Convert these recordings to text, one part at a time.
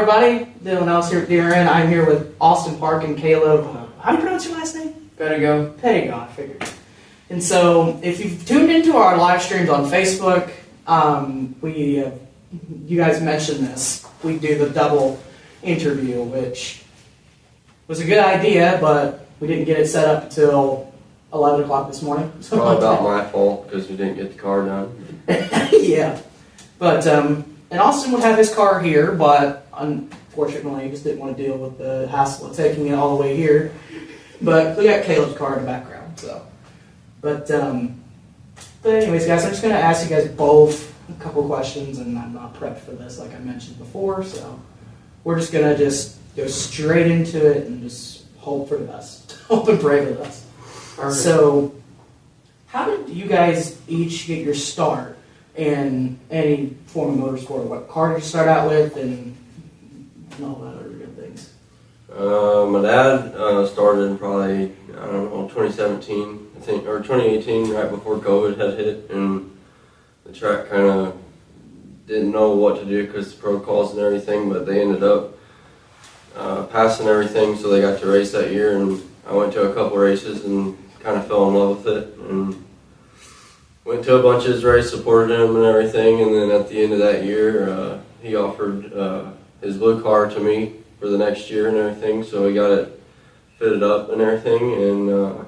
everybody. Dylan Ellis here at DRN. I'm here with Austin Park and Kaeleb. How do you pronounce your last name? Pedigo. Pedigo, I figured. And so, if you've tuned into our live streams on Facebook, you guys mentioned this. We do the double interview, which was a good idea, but we didn't get it set up until 11 o'clock this morning. Probably about my fault because we didn't get the car done. Yeah. But, and Austin would have his car here, but unfortunately he just didn't want to deal with the hassle of taking it all the way here. But we got Caleb's car in the background, so. But anyways, guys, I'm just going to ask you guys both a couple questions, and I'm not prepped for this like I mentioned before, so we're just going to just go straight into it and just hope for the best. Hope and pray for the best. Perfect. So, how did you guys each get your start in any form of motorsport? What car did you start out with, and all that other good things? My dad started in probably, 2017, I think, or 2018, right before COVID had hit, and the track kind of didn't know what to do because the protocols and everything, but they ended up passing everything, so they got to race that year, and I went to a couple races and kind of fell in love with it, and went to a bunch of his races, supported him and everything, and then at the end of that year, he offered his blue car to me for the next year and everything, so we got it fitted up and everything, and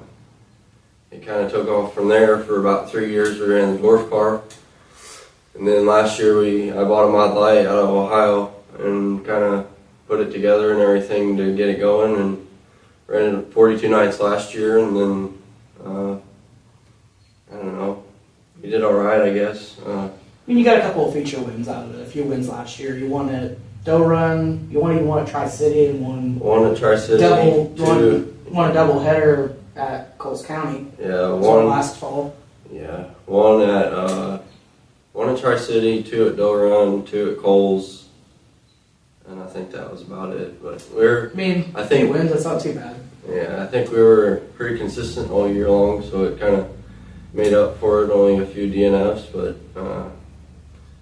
it kind of took off from there. For about 3 years we ran the dwarf car, and then last year I bought a Mod Light out of Ohio and kind of put it together and everything to get it going, and ran it 42 nights last year, and then I don't know, we did all right, I guess. I mean, you got a couple of feature wins out of it. A few wins last year. You won at Doe Run. You won at Tri-City and won at Tri-City. Won a double header at Coles County. Yeah, last fall. Yeah, one at Tri-City, 2 at Doe Run, 2 at Coles, and I think that was about it. But I think wins. That's not too bad. Yeah, I think we were pretty consistent all year long, so it kind of made up for it. Only a few DNFs, but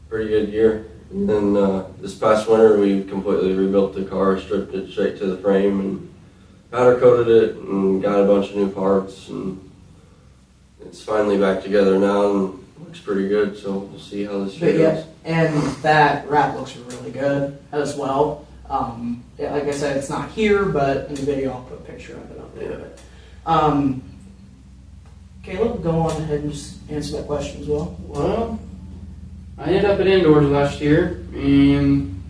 pretty good year. And then this past winter, we completely rebuilt the car, stripped it straight to the frame, and powder coated it, and got a bunch of new parts, and it's finally back together now and looks pretty good. So we'll see how this year goes. And that wrap looks really good as well. Like I said, it's not here, but in the video I'll put a picture of it up there. Yeah. Kaeleb, go on ahead and just answer that question as well. Well, I ended up at indoors last year, and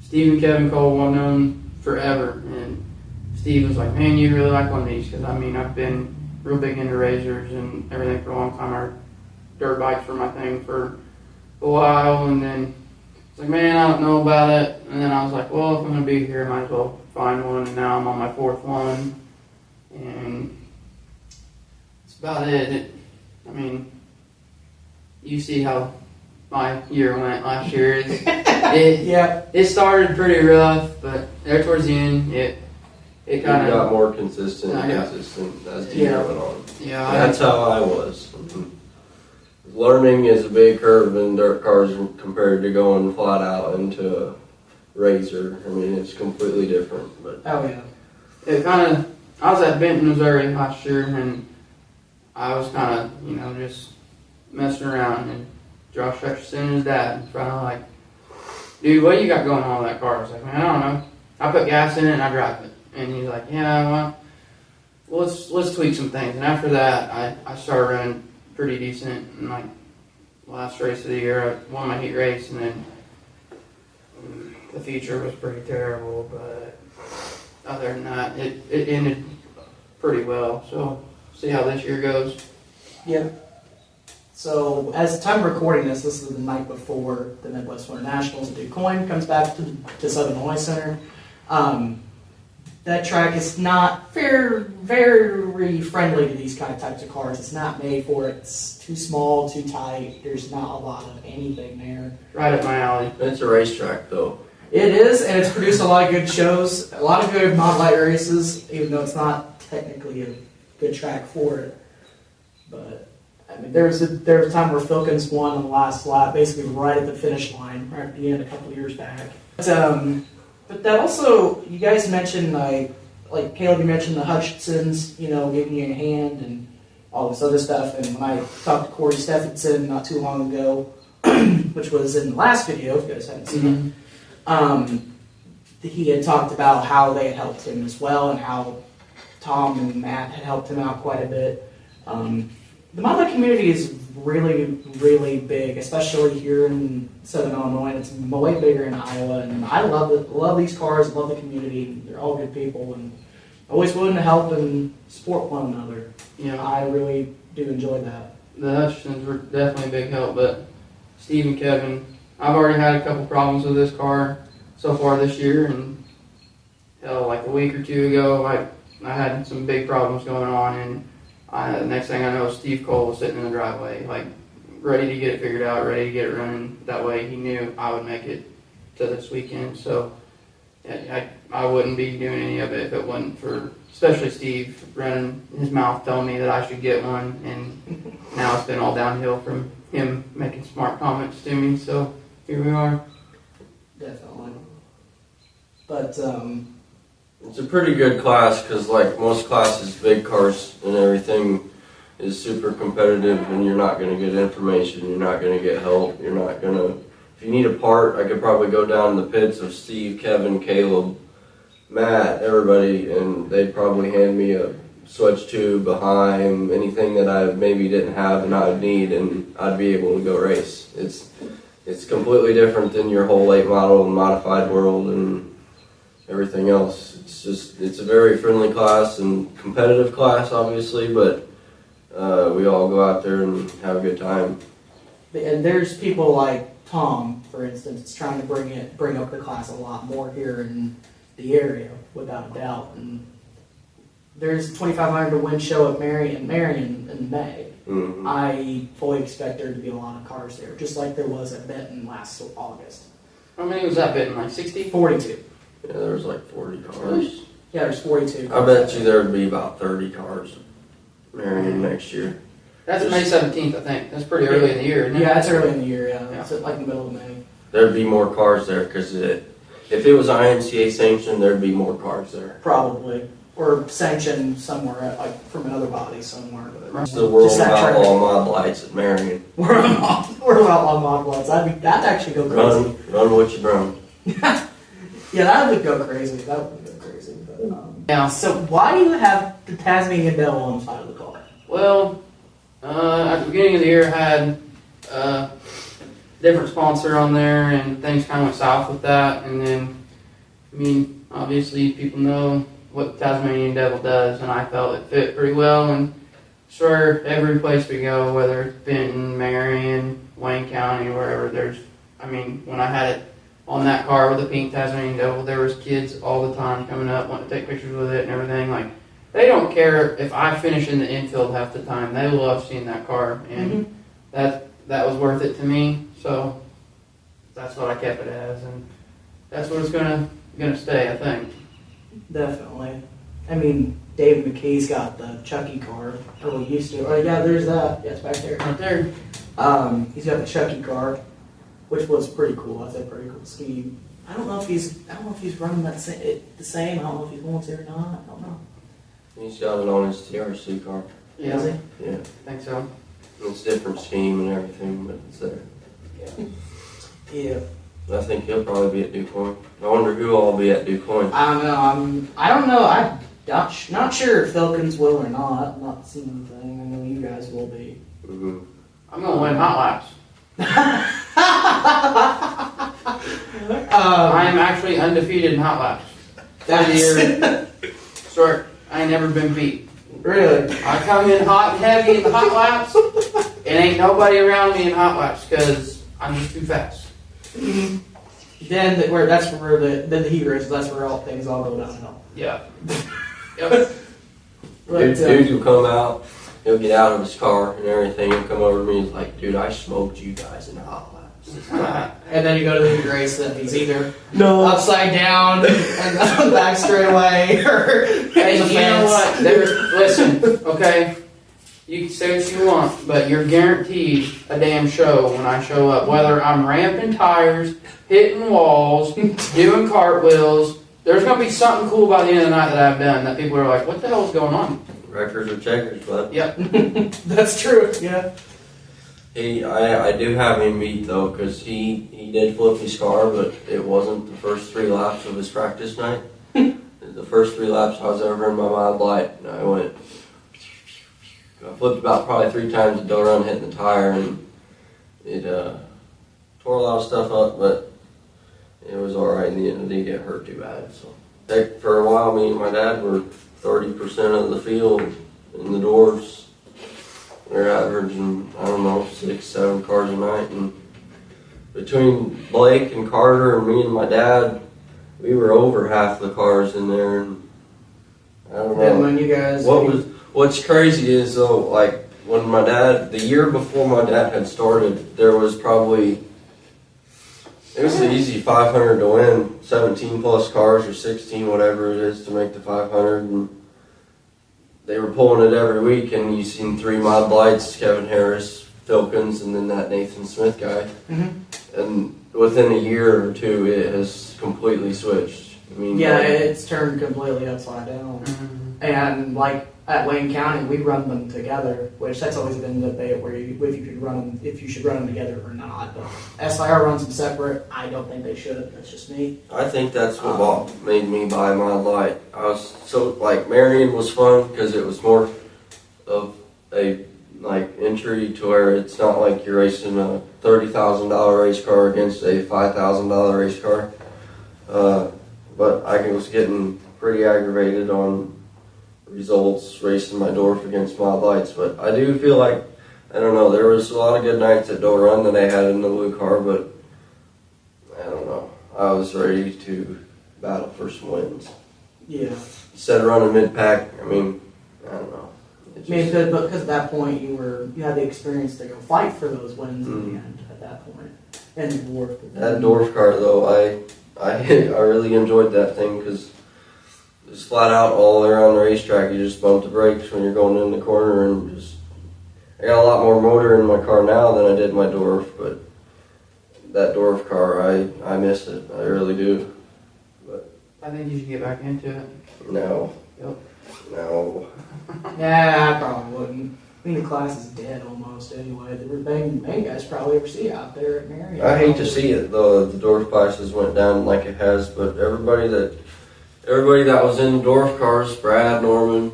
Steve and Kevin Cole, I've known forever, and Steve was like, man, you really like one of these, because I mean, I've been real big into razors and everything for a long time. Our dirt bikes were my thing for a while, and then it's like, man, I don't know about it, and then I was like, well, if I'm going to be here, I might as well find one, and now I'm on my 4th one, and that's about it. I mean, you see how my year went last year. It started pretty rough, but there towards the end, it kind of got more consistent as the year went on. Yeah, that's how I was. Learning is a big curve in dirt cars compared to going flat out into a razor. I mean, it's completely different. But oh yeah, I was at Benton, Missouri last year, and I was kind of just messing around, and Josh Hutcherson and his dad in front of like, dude, what you got going on with that car? I was like, man, I don't know. I put gas in it and I drive it. And he's like, yeah, well, let's tweak some things. And after that, I started running pretty decent. And like last race of the year, I won my heat race, and then the feature was pretty terrible. But other than that, it ended pretty well. So see how this year goes. Yeah. So, as the time of recording this is the night before the Midwest Winter Nationals at DuQuoin comes back to Southern Illinois Center. That track is not very friendly to these types of cars. It's not made for it. It's too small, too tight. There's not a lot of anything there. Right up my alley. it's a racetrack, though. It is, and it's produced a lot of good shows, a lot of good Mod Light races, even though it's not technically a good track for it. But I mean, there was a time where Filkins won on the last lap, basically right at the finish line, right at the end, a couple of years back. But, But that also, you guys mentioned like Kaeleb, you mentioned the Hutchinsons, giving you a hand and all this other stuff. And when I talked to Corey Stephenson not too long ago, which was in the last video, if you guys haven't seen it, he had talked about how they had helped him as well and how Tom and Matt had helped him out quite a bit. The Model A community is really, really big, especially here in Southern Illinois, and it's way bigger in Iowa. And I love it. Love these cars. Love the community. They're all good people, and always willing to help and support one another. I really do enjoy that. The Hutchinsons were definitely a big help, but Steve and Kevin, I've already had a couple problems with this car so far this year, and like a week or two ago, I had some big problems going on, and the next thing I know, Steve Cole was sitting in the driveway, ready to get it figured out, ready to get it running. That way he knew I would make it to this weekend. So I wouldn't be doing any of it if it wasn't for, especially Steve running his mouth telling me that I should get one. And now it's been all downhill from him making smart comments to me. So here we are. Definitely. But, it's a pretty good class because, like most classes, big cars and everything is super competitive, and you're not going to get information, you're not going to get help, you're not going to... If you need a part, I could probably go down the pits of Steve, Kevin, Kaeleb, Matt, everybody, and they'd probably hand me a switch tube, a Heim, anything that I maybe didn't have and I'd need, and I'd be able to go race. It's completely different than your whole late model and modified world and everything else. It's a very friendly class and competitive class, obviously, but we all go out there and have a good time. And there's people like Tom, for instance, is trying to bring up the class a lot more here in the area, without a doubt. And there's 2,500 to win show at Marion in May. Mm-hmm. I fully expect there to be a lot of cars there, just like there was at Benton last August. How many was that Benton, like 60? 42. Yeah, there was like 40 cars. Yeah, there's 42. I bet you there would be about 30 cars Marion next year. That's May 17th, I think. That's pretty early in the year, isn't it? Yeah, it's early in the year, yeah. It's like the middle of May. There'd be more cars there because if it was IMCA sanctioned, there'd be more cars there. Probably. Or sanctioned somewhere, from another body somewhere. It's the world of outlaw mod lights at Marion. We're outlaw mod lights. That'd actually go crazy. Run what you run. Yeah, that would go crazy. But, yeah. So why do you have the Tasmanian Devil on the side of the car? Well, at the beginning of the year, I had a different sponsor on there, and things kind of went south with that. And then, obviously, people know what the Tasmanian Devil does, and I felt it fit pretty well. And sure, every place we go, whether it's Benton, Marion, Wayne County, wherever, when I had it on that car with the pink Tasmanian Devil, there was kids all the time coming up, wanting to take pictures with it and everything. They don't care if I finish in the infield half the time. They love seeing that car, and that was worth it to me. So that's what I kept it as, and that's what it's gonna stay, I think. Definitely. David McKay's got the Chucky car, or he used to. Oh yeah, there's that. Yeah, it's back there. Right there. He's got the Chucky car, which was pretty cool. I said pretty cool scheme. I don't know if he's running the same. I don't know if he's going to or not. I don't know. He's got it on his TRC car. Yeah. Is he? Yeah. I think so. It's a different scheme and everything, but it's there. Yeah. I think he'll probably be at DuQuoin. I wonder who all will be at DuQuoin. I don't know. I don't know. I'm not sure if Filkins will or not. I've not seen anything. I know you guys will be. Mm-hmm. I'm gonna win hot laps. I am actually undefeated in hot laps. Short. I ain't never been beat. Really? I come in hot and heavy in the hot laps, and ain't nobody around me in hot laps because I'm just too fast. Then the heat races. That's where things all go downhill. Yeah. Yep. Dude will come out, he'll get out of his car and everything, he'll come over to me, he's like, dude, I smoked you guys in hot laps. And then you go to the heat race, and he's either upside down and back straight away, or Hey, you know what? Listen, okay? You can say what you want, but you're guaranteed a damn show when I show up. Whether I'm ramping tires, hitting walls, doing cartwheels, there's going to be something cool by the end of the night that I've done that people are like, what the hell's going on? Records or checkers, bud. Yep. That's true. Yeah. I do have him beat though, because he did flip his car, but it wasn't the first 3 laps of his practice night. The first 3 laps I was ever in my mild light, and I flipped about probably 3 times at DRN hitting the tire, and it tore a lot of stuff up, but it was alright in the end. I didn't get hurt too bad. So for a while, me and my dad were 30% of the field in the dwarfs. We were averaging, I don't know, 6, 7 cars a night, and between Blake and Carter and me and my dad, we were over half the cars in there, and I don't know. When you guys. What's crazy is though, like when my dad, the year before my dad had started, there was probably, it was an easy 500 to win, 17 plus cars or 16, whatever it is to make the 500, and they were pulling it every week, and you seen 3 mod lights, Kevin Harris, Filkins, and then that Nathan Smith guy, and within a year or 2, it has completely switched. I mean, Yeah, it's turned completely upside down. And like at Wayne County, we run them together, which that's always been the debate where if you should run them together or not. But SIR runs them separate. I don't think they should. That's just me. I think that's what made me buy my light. I was so like Marion was fun because it was more of a like entry to where it's not like you're racing a $30,000 race car against a $5,000 race car. But I was getting pretty aggravated on results racing my Dorf against Mild Lights. But I do feel like, I don't know, there was a lot of good nights at Door Run that I had in the blue car, but I don't know. I was ready to battle for some wins. Yeah. Instead of running mid-pack, I mean, I don't know. I mean, because at that point you had the experience to go fight for those wins in the end. At that point, and Dwarf. That Dorf car though, I really enjoyed that thing because it's flat out all around the racetrack. You just bump the brakes when you're going in the corner, and just I got a lot more motor in my car now than I did my Dorf. But that Dorf car, I miss it. I really do. But I think you should get back into it. no. Yep. No. Yeah, I probably wouldn't. I mean, the class is dead almost anyway. The main guys probably ever see out there at Marion. I hate to see it though. The Dorf prices went down like it has, but everybody that was in the Dorf cars, Brad, Norman,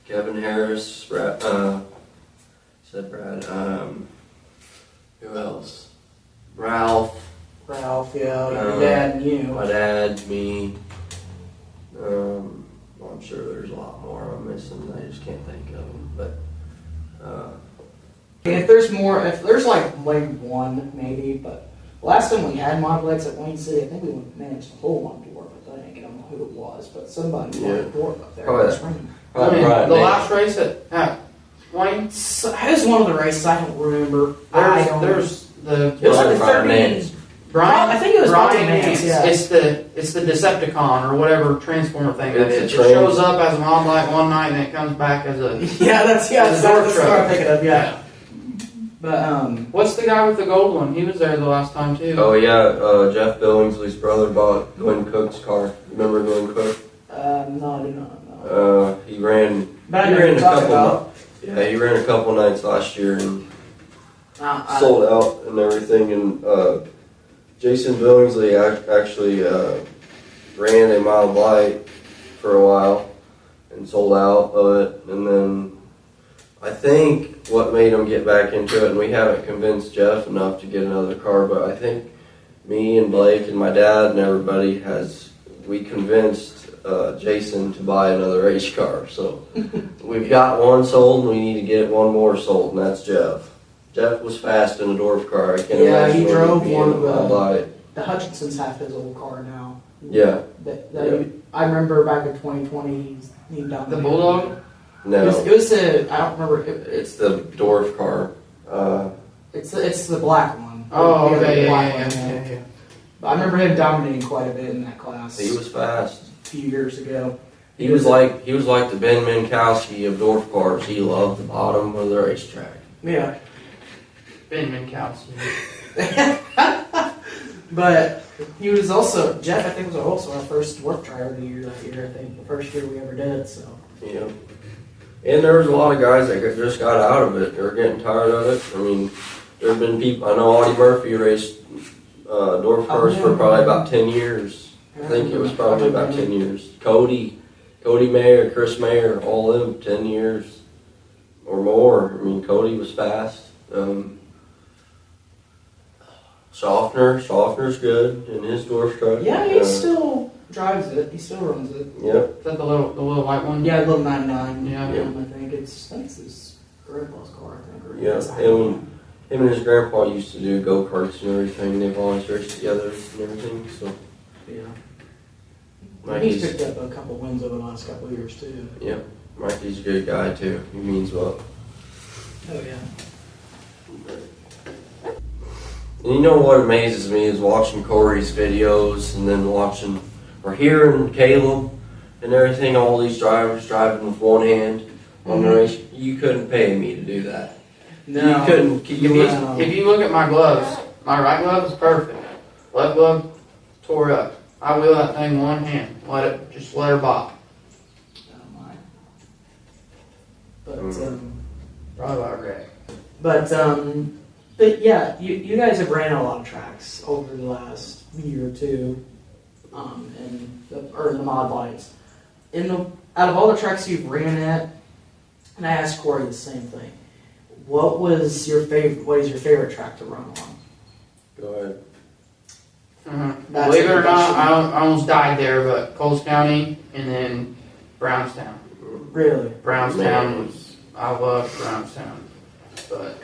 Kevin Harris, Brad, who else? Ralph, yeah, your dad and you. my dad, me. Well, I'm sure there's a lot more I'm missing. I just can't think of them. But If there's like Wayne 1 maybe, but last time we had mod lights at Wayne City, I think we managed to hold one Dwarf. I think I don't know who it was, but somebody wanted a Dwarf up there. Right. The last race at Wayne, So, it was one of the races I don't remember. there's the It was like the Brian 30. Nance. Brian. I think it was Brian Brian Nance. Nance, yeah. It's the Decepticon or whatever transformer thing that It's is. a It shows up as a mod light one night and it comes back as a. Yeah, that's As a what Dwarf truck. I'm thinking of. Yeah, but What's the guy with the gold one? He was there the last time too. Oh yeah, Jeff Billingsley's brother bought Glenn Cook's car. Remember Glenn Cook? no, I do not know. He ran. But I he know ran who a you're talking couple. about. Yeah, he ran a couple nights last year and I- sold out and everything. And Jason Billingsley actually ran a mild light for a while and sold out of it. And then I think what made him get back into it, and we haven't convinced Jeff enough to get another car, but I think me and Blake and my dad and everybody we convinced Jason to buy another race car. So we've got one sold and we need to get one more sold, and that's Jeff. Jeff was fast in a Dorf car. I can't Yeah, imagine he what drove he'd be one in of a mild light. the Hutchinsons have his old car now. Yeah. I remember back in 2020, he dominated. The Bulldog? No, It was I don't remember. it's the Dorf car. It's the black one. Oh, The okay, black yeah. one, But I remember him dominating quite a bit in that class. He was fast. a few years ago. He was like the Ben Minkowski of Dorf cars. He loved the bottom of the racetrack. Yeah. Ben Minkowski. But he was also, Jeff, I think, was also our first dwarf driver of the year that year. I think the first year we ever did. So. Yeah. And there was a lot of guys that just got out of it. They were getting tired of it. I mean, there have been people. I know Audie Murphy raced Dorf cars for probably about 10 years. I think it was probably about 10 years. Cody Mayer, Chris Mayer, all of them 10 years or more. I mean, Cody was fast. Softener's good in his Dorf truck. Yeah, he still drives it. He still runs it. Yep. Is that the little white one? Yeah, a little 99. Yeah. I think it's his grandpa's car. I think. Or Yeah. Him and his grandpa used to do go-karts and everything. They've always raced together and everything. So yeah. He's picked up a couple wins over the last couple of years too. Yep. Mikey's a good guy too. He means well. Oh yeah. And you know what amazes me is watching Corey's videos and then watching or hearing Kaeleb and everything, all these drivers driving with one hand on the race. You couldn't pay me to do that. No. You couldn't. If you look at my gloves, my right glove is perfect. Left glove tore up. I wheel that thing one hand. Let her bop. Oh my. But Probably about right. But yeah, you guys have ran a lot of tracks over the last year or two, in the mod lights. Out of all the tracks you've ran at, and I asked Corey the same thing. What is your favorite track to run on? Go ahead. Believe it or not, I almost died there, but Coles County and then Brownstown. Really? Brownstown was, I loved Brownstown, but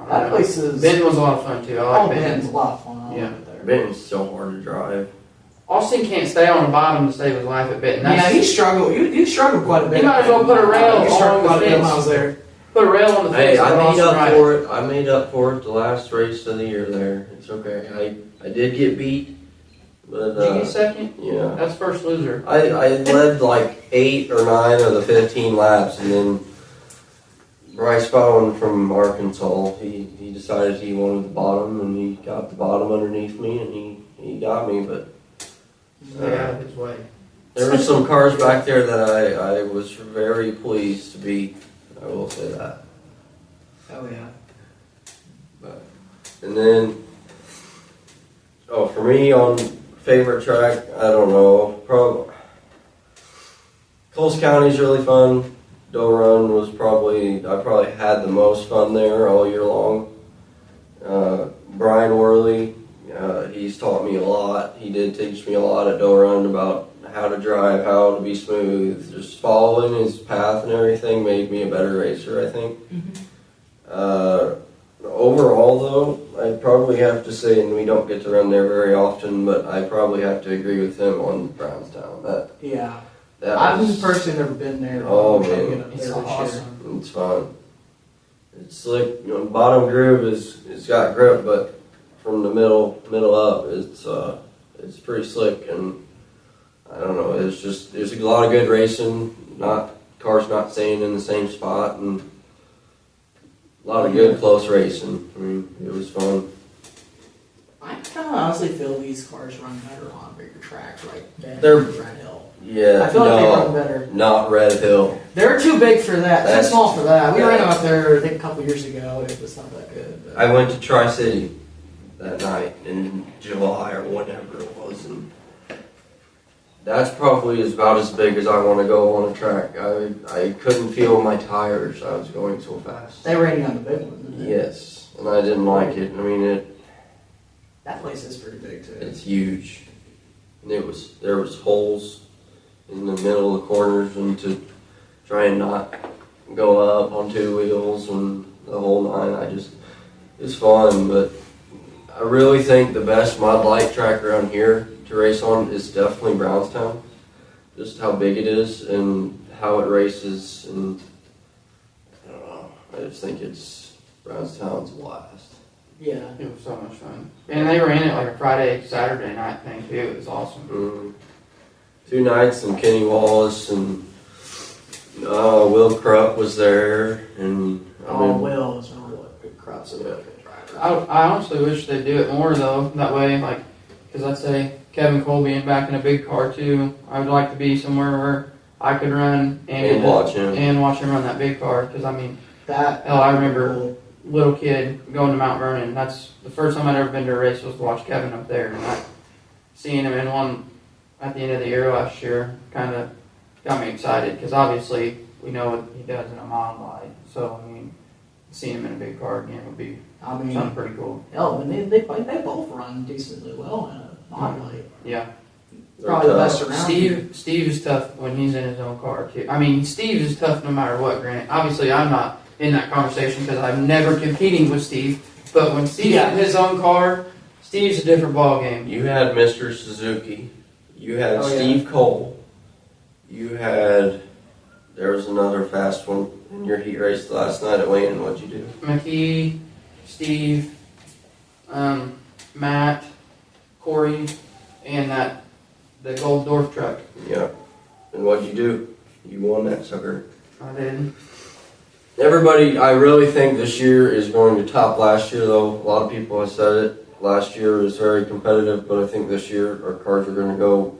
that place is. Benton was a lot of fun too. I like Benton's Benton. a lot of fun. I Yeah. love it there. Benton's so hard to drive. Austin can't stay on the bottom to save his life at Benton. Yeah, he struggled. You struggled quite a bit. You might as well put a rail You struggled on quite the a bit when I fence. was there. Put a rail on the fence. Hey, I and made Austin up ride for it. I made up for it the last race of the year there. It's okay. I did get beat, but Did you get second? yeah. That's first loser. I led like 8 or 9 of the 15 laps, and then Bryce Fallon from Arkansas, he decided he wanted the bottom, and he got the bottom underneath me, and he got me. But Way out of his way. there were some cars back there that I was very pleased to beat. I will say that. Oh yeah. And then, for me on favorite track, I don't know. Coles County's really fun. Doe Run was I probably had the most fun there all year long. Brian Worley, he's taught me a lot. He did teach me a lot at Doe Run about how to drive, how to be smooth. Just following his path and everything made me a better racer, I think. Overall, though, I'd probably have to say, and we don't get to run there very often, but I probably have to agree with him on Brownstown. Yeah. That I've was, personally never been there. Oh, I'm trying to man. get up It's there this year. awesome. it's fun. It's like, bottom groove it's got grip, but from the middle up, it's pretty slick, and I don't know. There's a lot of good racing. Cars not staying in the same spot, and a lot of good close racing. I mean, it was fun. I kind of honestly feel these cars run better on bigger tracks, like They're- Red Hill. Yeah, I feel like they no, run better. not Red Hill. They're too big for that. Too That's- small for that. We yeah. ran them up there, I think, a couple years ago. It was not that good. But. I went to Tri-City that night in July or whatever it was, and that's probably about as big as I want to go on a track. I couldn't feel my tires. I was going so fast. They ran you on the big one. Didn't they? Yes, and I didn't like it. I mean, That place is pretty big too. it's huge, and there was holes in the middle of the corners, and to try and not go up on 2 wheels and the whole nine. It's fun, but I really think the best mod light track around here to race on is definitely Brownstown. Just how big it is and how it races, and I don't know. I just think Brownstown's a blast. Yeah. It was so much fun. And they ran it like a Friday, Saturday night thing too. It was awesome. 2 nights, and Kenny Wallace and Will Krupp was there, and Will is really good crops. Yeah. I honestly wish they'd do it more though. That way, like, because I'd say Kevin Cole being back in a big car too. I would like to be somewhere where I could run and watch him run that big car. Because I mean, That hell, I remember little kid going to Mount Vernon. That's the first time I'd ever been to a race was to watch Kevin up there, and seeing him in one at the end of the year last year kind of got me excited because obviously we know what he does in a mile wide. So I mean, seeing him in a big car again would be something pretty cool. Hell, and they both run decently well in a mile wide. Yeah. Probably the best around. Steve is tough when he's in his own car too. I mean, Steve is tough no matter what. Granted, obviously I'm not in that conversation because I'm never competing with Steve. But when Steve's in his own car, Steve's a different ball game. You had Mr. Suzuki. You had Steve Cole. There was another fast one in your heat race last night at Wayne. What'd you do? McKee, Steve, Matt, Corey, and the Gold Dwarf truck. Yeah. And what'd you do? You won that sucker. I did. Everybody, I really think this year is going to top last year, though. A lot of people have said it. Last year was very competitive, but I think this year our cars are going to go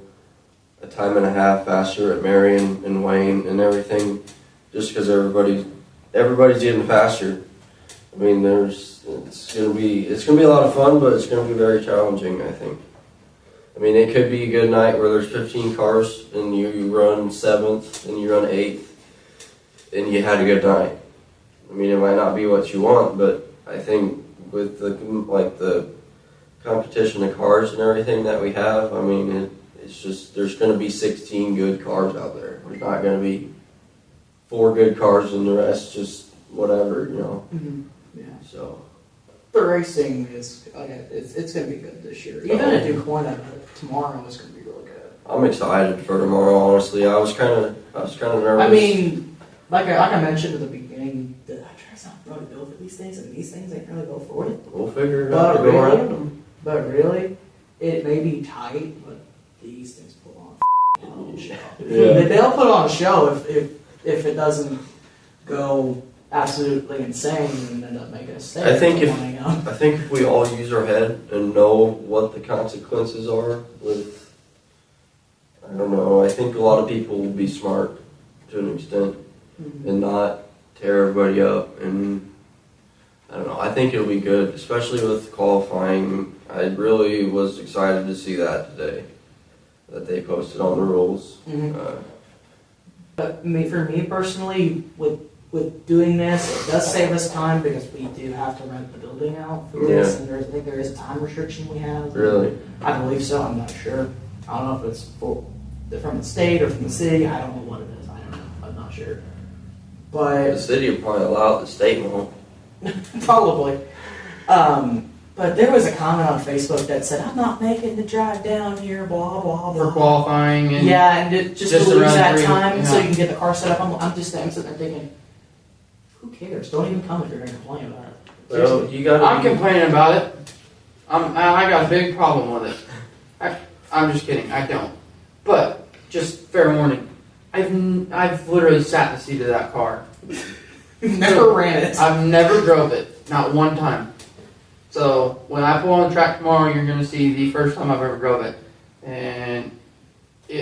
a time and a half faster at Marion and Wayne and everything, just because everybody's getting faster. I mean, it's gonna be a lot of fun, but it's gonna be very challenging, I think. I mean, it could be a good night where there's 15 cars and you run 7th and you run 8th and you had a good night. I mean, it might not be what you want, but I think with the competition of cars and everything that we have, I mean, it's just there's going to be 16 good cars out there. There's not going to be 4 good cars and the rest just whatever, you know. Mm-hmm. Yeah. So the racing is it's going to be good this year. Even at Duquoin tomorrow is going to be really good. I'm excited for tomorrow. Honestly, I was kind of nervous. I mean, like I mentioned at the beginning, the track's not really built for these things, and these things ain't really built for it. We'll figure it out. Go around them. But really, it may be tight, but these things put on a show. Yeah. They'll put on a show if it doesn't go absolutely insane and end up making a mistake. I think if we all use our head and know what the consequences are I don't know, I think a lot of people will be smart to an extent and not tear everybody up, and I don't know, I think it'll be good, especially with qualifying. I really was excited to see that today, that they posted on the rules. But for me personally, with doing this, it does save us time because we do have to rent the building out for this, and I think there is a time restriction we have. Really? I believe so. I'm not sure. I don't know if it's from the state or from the city. I don't know what it is. I don't know. I'm not sure. But The city will probably allow it, the state won't. probably. But there was a comment on Facebook that said, "I'm not making the drive down here, blah blah blah." For qualifying and just to lose run that through, time so you can get the car set up. I'm sitting there thinking, who cares? Don't even come if you're going to complain about it. Well, I'm complaining about it. I got a big problem with it. I'm just kidding. I don't. But just fair warning. I've literally sat in the seat of that car. Never ran it. I've never drove it. Not one time. So when I pull on the track tomorrow, you're going to see the first time I've ever drove it. And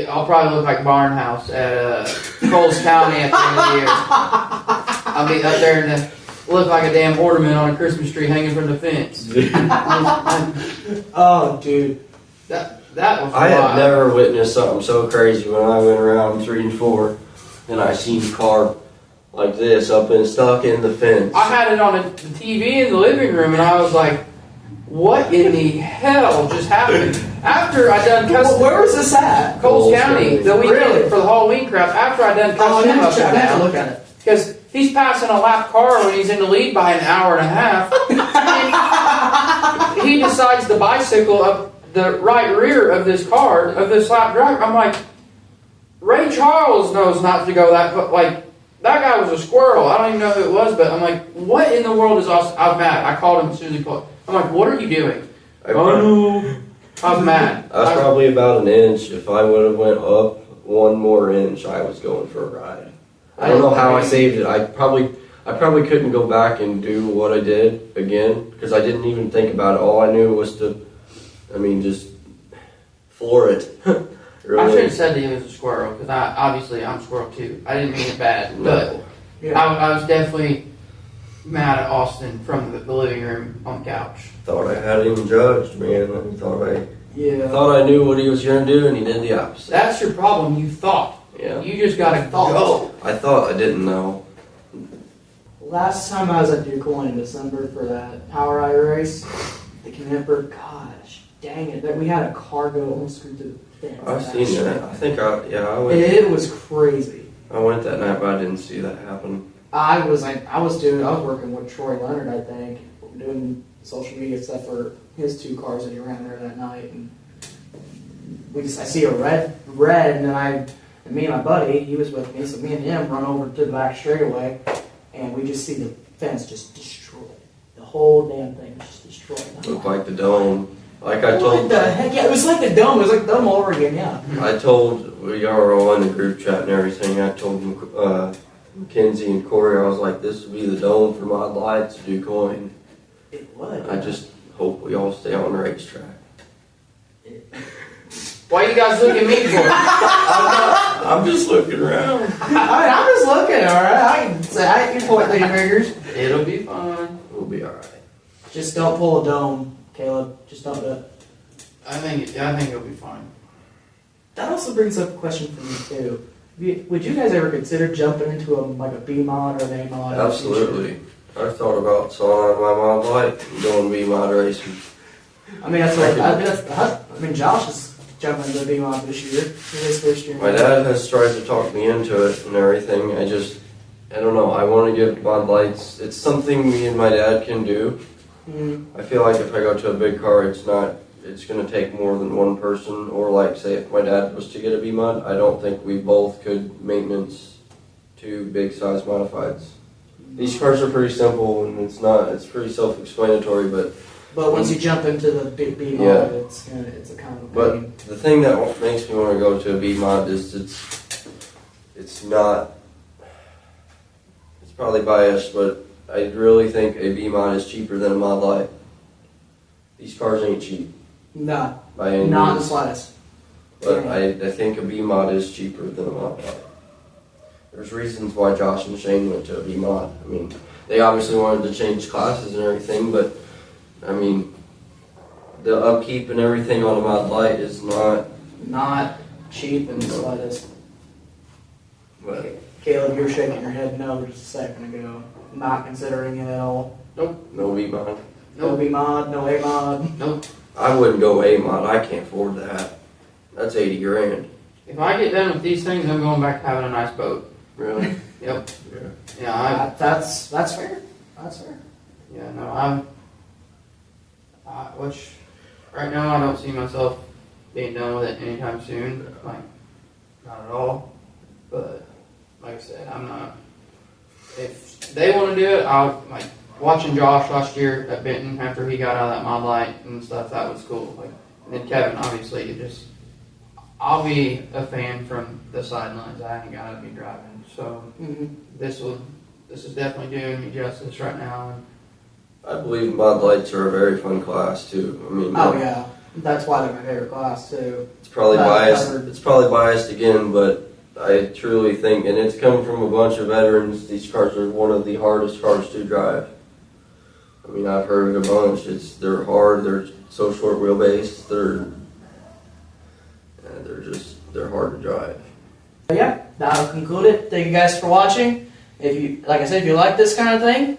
I'll probably look like Barnhouse at Coles County at the end of the year. I'll be up there and look like a damn ornament on a Christmas tree hanging from the fence. Oh, dude. That was I wild. have never witnessed something so crazy when I went around 3 and 4 and I seen a car like this up and stuck in the fence. I had it on the TV in the living room and I was like, what in the hell just happened? After I done custom... Where was this at? Coles County, the weekend Really? for the Halloween crap, after I done Oh, custom I up and have to down. look at it. Because he's passing a lap car when he's in the lead by an hour and a half. And he decides to bicycle up the right rear of this car, of this lap driver. I'm like, Ray Charles knows not to go that, but like, that guy was a squirrel. I don't even know who it was, but I'm like, what in the world is Austin? I'm mad. I called him as soon as he called. I'm like, what are you doing? I I was mad. I was probably about an inch. If I would have went up one more inch, I was going for a ride. I don't know how I saved it. I probably couldn't go back and do what I did again because I didn't even think about it. All I knew was to, just floor it. Really. I should have said that he was a squirrel because obviously I'm a squirrel too. I didn't mean it bad, but Yeah. I was definitely mad at Austin from the living room on the couch. Thought I had him judged, man. I Yeah. thought I knew what he was going to do, and he did the opposite. That's your problem. You thought. Yeah. You just gotta go. I thought I didn't know. Last time I was at DuCoin in December for that Power Eye race, the camper, gosh, dang it, that we had a car go almost through the fence. I've seen that. I went. It was crazy. I went that night, but I didn't see that happen. I was working with Troy Leonard, I think, doing social media stuff for his 2 cars that he ran there that night, and I see a red, and me and my buddy, he was with me, so me and him run over to the back straightaway, and we just see the fence just destroyed. The whole damn thing was just destroyed. Looked like the dome. Like I What told. the heck? Yeah, it was like the dome. It was like the dome all over again. Yeah. I told, we are all in the group chat and everything, I told Mackenzie and Corey, I was like, this would be the dome for Mod Lights to do coin. It was. I just hope we all stay on the racetrack. Why you guys look at me for? I'm just looking around. I'm just looking. All right. I can point the fingers. It'll be fine. We'll be alright. Just don't pull a dome, Caleb. Just don't do it. I think it'll be fine. That also brings up a question for me too. Would you guys ever consider jumping into a B mod or an A mod? Absolutely. I thought about selling out my Mod Light and going B Mod racing. I mean, Josh is jumping into a B mod this year. His first year. My dad has tried to talk me into it and everything. I don't know. I want to get Mod Lights. It's something me and my dad can do. Mm-hmm. I feel like if I go to a big car, it's going to take more than one person. Or like, say, if my dad was to get a B mod, I don't think we both could maintenance 2 big size modifieds. These cars are pretty simple and it's pretty self-explanatory, but once you jump into the big B mod, Yeah. it's a kind of a But pain. the thing that makes me want to go to a B mod is it's probably biased, but I really think a B mod is cheaper than a Mod Light. These cars ain't cheap Nah, by any not in the means, slightest. but I think a B mod is cheaper than a Mod Light. There's reasons why Josh and Shane went to a B mod. I mean, they obviously wanted to change classes and everything, but I mean, the upkeep and everything on a Mod Light is Not cheap in the slightest. but Caleb, you were shaking your head no just a second ago. Not considering it at all. no B mod. No B mod, no A mod. Nope. I wouldn't go A mod. I can't afford that. That's $80 grand. If I get done with these things, I'm going back to having a nice boat. Really? Yep. Yeah. Yeah, That's fair. That's fair. which right now I don't see myself being done with it anytime soon. Like, not at all. But like I said, I'm not. If they want to do it, I'll like watching Josh last year at Benton after he got out of that Mod Light and stuff. That was cool. Like, and then Kevin, obviously, I'll be a fan from the sidelines. I ain't gotta be driving. So this is definitely doing me justice right now. I believe Mod Lights are a very fun class too. I mean, Oh yeah, that's why they're my favorite class too. it's probably biased. covered. It's probably biased again, but I truly think, and it's come from a bunch of veterans. These cars are one of the hardest cars to drive. I mean, I've heard it a bunch. They're hard. They're so short wheelbase. They're hard to drive. But yeah, that'll conclude it. Thank you guys for watching. If you, like I said, if you like this kind of thing,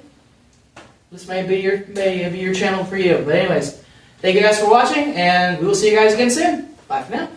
this may be your channel for you. But anyways, thank you guys for watching, and we will see you guys again soon. Bye for now.